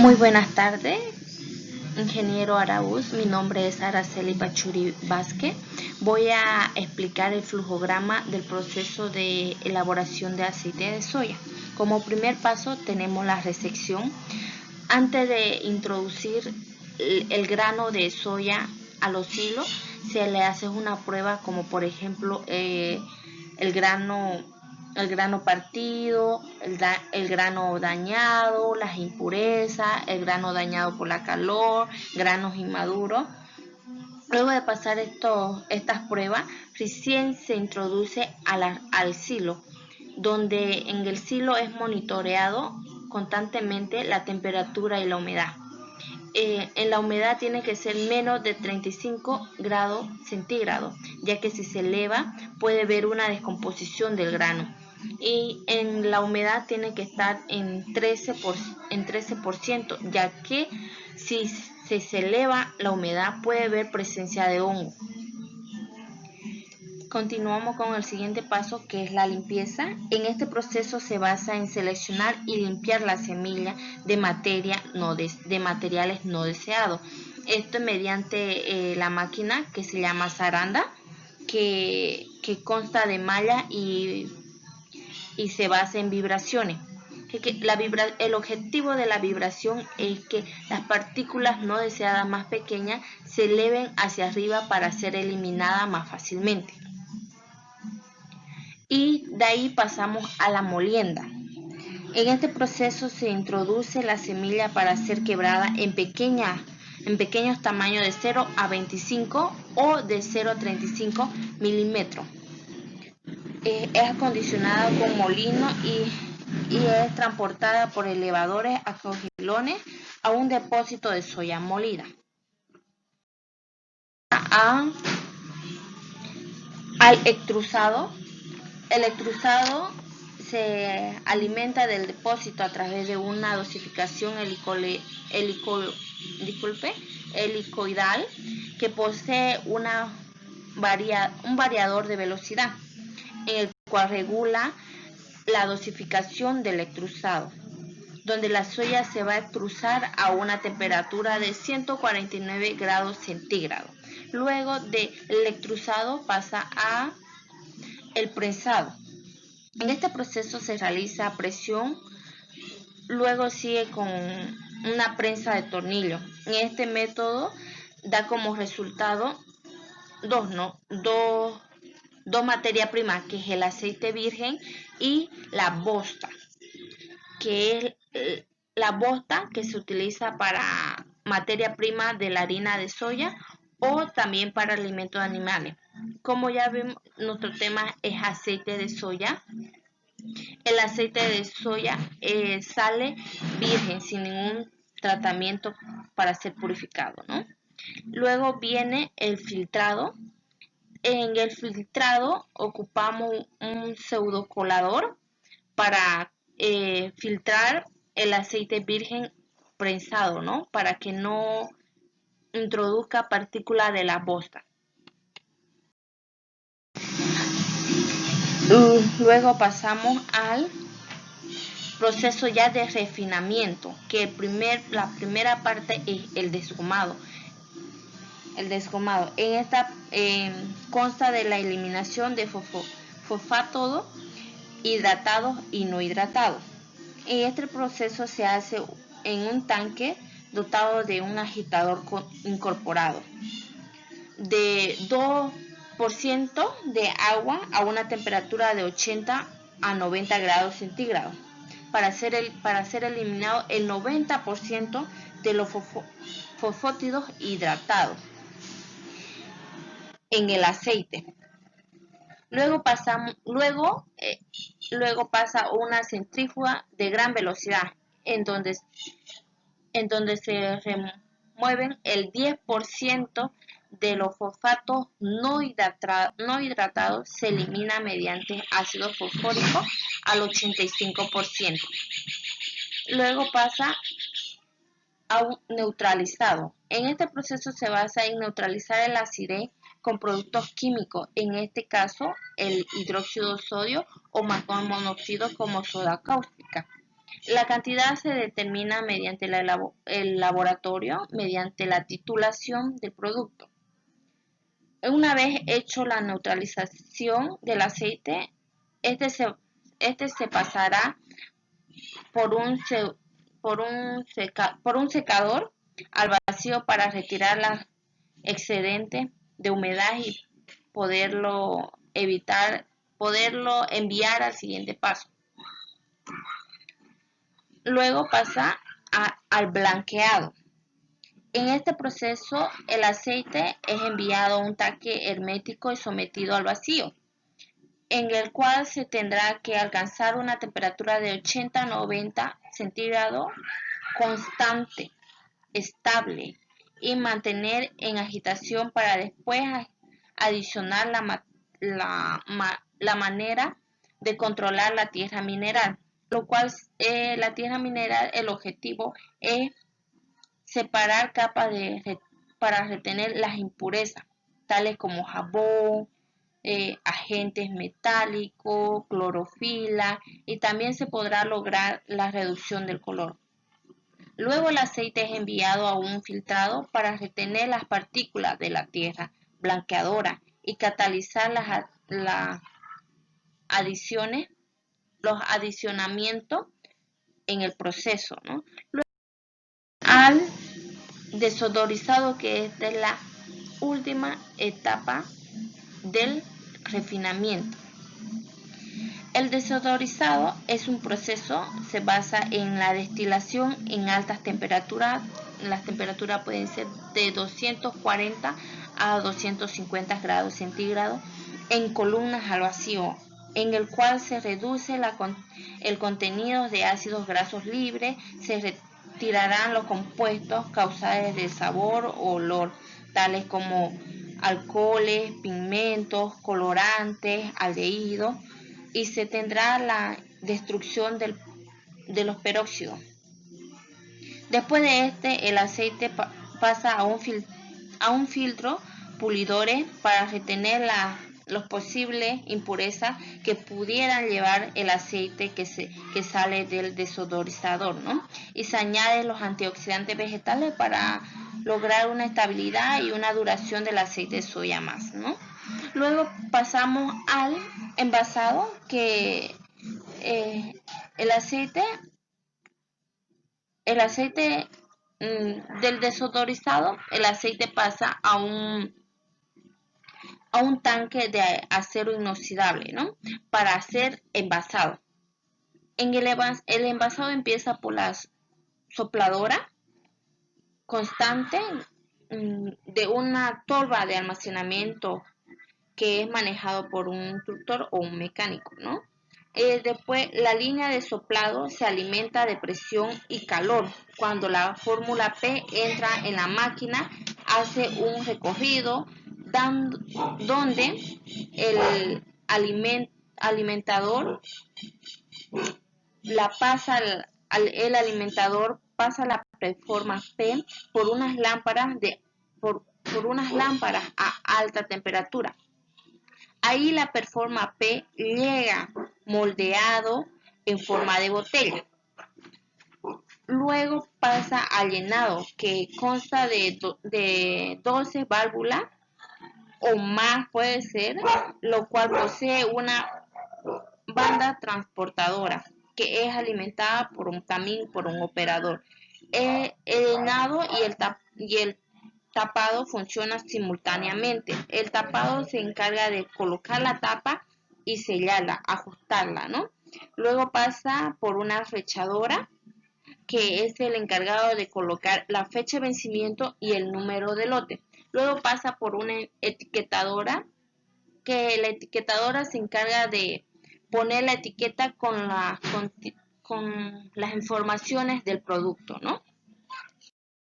Muy buenas tardes, ingeniero Araúz. Mi nombre es Araceli Pachuri Vázquez. Voy a explicar el flujograma del proceso de elaboración de aceite de soya. Como primer paso tenemos la resección. Antes de introducir el grano de soya a los hilos, se le hace una prueba como por ejemplo el grano partido, el grano dañado, las impurezas, el grano dañado por la calor, granos inmaduros. Luego de pasar estas pruebas, recién se introduce al silo, donde en el silo es monitoreado constantemente la temperatura y la humedad. En la humedad tiene que ser menos de 35 grados centígrados, ya que si se eleva puede haber una descomposición del grano. Y en la humedad tiene que estar en 13%, ya que si se eleva la humedad puede haber presencia de hongo. Continuamos con el siguiente paso, que es la limpieza. En este proceso se basa en seleccionar y limpiar la semilla de materiales no deseados. Esto mediante la máquina que se llama zaranda, que consta de malla y se basa en vibraciones. El objetivo de la vibración es que las partículas no deseadas más pequeñas se eleven hacia arriba para ser eliminadas más fácilmente. Y de ahí pasamos a la molienda. En este proceso se introduce la semilla para ser quebrada en pequeños tamaños de 0 a 25 o de 0 a 35 milímetros. Es acondicionada con molino y es transportada por elevadores a cogilones a un depósito de soya molida. Al extrusado. El extrusado se alimenta del depósito a través de una dosificación helicoidal que posee un variador de velocidad, en el cual regula la dosificación del extrusado, donde la soya se va a extrusar a una temperatura de 149 grados centígrados. Luego del extrusado pasa a el prensado. En este proceso se realiza presión, luego sigue con una prensa de tornillo. En este método da como resultado dos materias primas, que es el aceite virgen y la bosta, que es la bosta que se utiliza para materia prima de la harina de soya o también para alimentos animales. Como ya vemos, nuestro tema es aceite de soya. El aceite de soya sale virgen, sin ningún tratamiento para ser purificado, ¿no? Luego viene el filtrado. En el filtrado ocupamos un pseudocolador para filtrar el aceite virgen prensado, ¿no? Para que no introduzca partículas de la bosta. Luego pasamos al proceso ya de refinamiento, que la primera parte es el desgomado. El desgomado en esta consta de la eliminación de fosfatos hidratados y no hidratados. En este proceso se hace en un tanque dotado de un agitador incorporado de 2% de agua a una temperatura de 80 a 90 grados centígrados para ser eliminado el 90% de los fosfótidos hidratados en el aceite. Luego pasa una centrífuga de gran velocidad en donde se remueven el 10% de los fosfatos no hidratados, se elimina mediante ácido fosfórico al 85%. Luego pasa a un neutralizado. En este proceso se basa en neutralizar el acidez con productos químicos, en este caso el hidróxido de sodio o monóxido como soda cáustica. La cantidad se determina mediante el laboratorio, mediante la titulación del producto. Una vez hecho la neutralización del aceite, este se pasará por un secador al vacío para retirar la excedente de humedad y poderlo enviar al siguiente paso. Luego pasa al blanqueado. En este proceso, el aceite es enviado a un tanque hermético y sometido al vacío, en el cual se tendrá que alcanzar una temperatura de 80 a 90 centígrados constante, estable, y mantener en agitación para después adicionar la manera de controlar la tierra mineral, lo cual la tierra mineral, el objetivo es separar capas para retener las impurezas, tales como jabón, agentes metálicos, clorofila, y también se podrá lograr la reducción del color. Luego el aceite es enviado a un filtrado para retener las partículas de la tierra blanqueadora y catalizar las adiciones, los adicionamientos en el proceso, ¿no? Luego, al desodorizado, que es de la última etapa del refinamiento. El desodorizado es un proceso, se basa en la destilación en altas temperaturas. Las temperaturas pueden ser de 240 a 250 grados centígrados en columnas al vacío, en el cual se reduce el contenido de ácidos grasos libres, se retirarán los compuestos causantes de sabor o olor, tales como alcoholes, pigmentos, colorantes, aldehídos, y se tendrá la destrucción de los peróxidos. Después de el aceite pasa a un filtro pulidores para retener los posibles impurezas que pudieran llevar el aceite que sale del desodorizador, ¿no? Y se añaden los antioxidantes vegetales para lograr una estabilidad y una duración del aceite de soya más, ¿no? Luego pasamos al envasado, que el aceite del desodorizado, el aceite pasa a un tanque de acero inoxidable, ¿no? Para ser envasado. El envasado empieza por la sopladora constante de una torba de almacenamiento que es manejado por un instructor o un mecánico, ¿no? Después, la línea de soplado se alimenta de presión y calor. Cuando la fórmula P entra en la máquina, hace un recorrido donde el alimentador el alimentador pasa la preforma P por unas lámparas a alta temperatura. Ahí la performa P llega moldeado en forma de botella. Luego pasa al llenado, que consta de 12 válvulas o más, puede ser, lo cual posee una banda transportadora que es alimentada también por un operador. El llenado y el tapado funcionan simultáneamente. El tapado se encarga de colocar la tapa y sellarla, ajustarla, ¿no? Luego pasa por una flechadora, que es el encargado de colocar la fecha de vencimiento y el número de lote. Luego pasa por una etiquetadora, que la etiquetadora se encarga de poner la etiqueta con las informaciones del producto, ¿no?